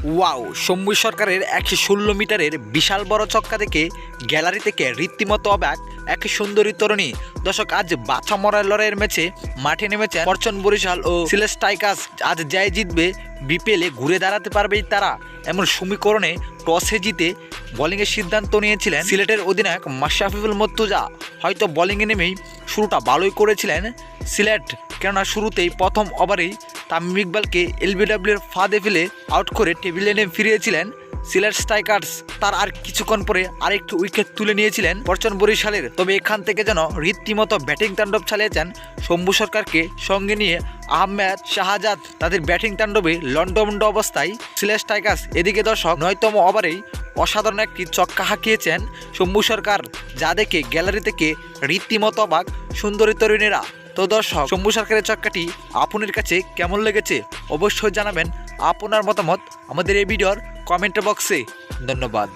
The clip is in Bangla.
ওয়াও, শম্ভু সরকারের 116 মিটারের বিশাল বড় ছক্কা দেখে গ্যালারি থেকে রীতিমতো অবাক এক সুন্দরী তরুণী। দর্শক, আজ বাছা মরার লড়াইয়ের ম্যাচে মাঠে নেমেছেন ফরচুন বরিশাল ও সিলেট স্ট্রাইকার্স। আজ যাই জিতবে, বিপিএলে ঘুরে দাঁড়াতে পারবেই তারা, এমন সমীকরণে টসে জিতে বোলিংয়ের সিদ্ধান্ত নিয়েছিলেন সিলেটের অধিনায়ক মাশরাফিউল মর্তুজা। হয়তো বোলিংয়ে নেমেই শুরুটা ভালোই করেছিলেন সিলেট, কেননা শুরুতেই প্রথম ওভারেই তামিম ইকবালকে এলবিডব্লিউর ফাঁদে ফেলে আউট করে টেবিলে এনে ফিরিয়েছিলেন সিলেট স্ট্রাইকার্স। তার আর কিছুক্ষণ পরে আরেকটি উইকেট তুলে নিয়েছিলেন ফরচুন বরিশালের। তবে এখান থেকে যেন রীতিমতো ব্যাটিং তাণ্ডব চালিয়েছেন শম্ভু সরকারকে সঙ্গে নিয়ে আহমেদ শাহজাদ। তাদের ব্যাটিং তাণ্ডবে লন্ডভন্ড অবস্থায় সিলেট স্ট্রাইকার্স। এদিকে দর্শক, 9তম ওভারেই অসাধারণ একটি ছক্কা হাঁকিয়েছেন শম্ভু সরকার, যা দেখে গ্যালারি থেকে রীতিমতো অবাক সুন্দরী তরুণীরা। তো দর্শক, শম্ভু সরকারের ছক্কাটি আপনার কাছে কেমন লেগেছে অবশ্যই জানাবেন আপনার মতামত আমাদের এই ভিডিওর কমেন্ট বক্সে। ধন্যবাদ।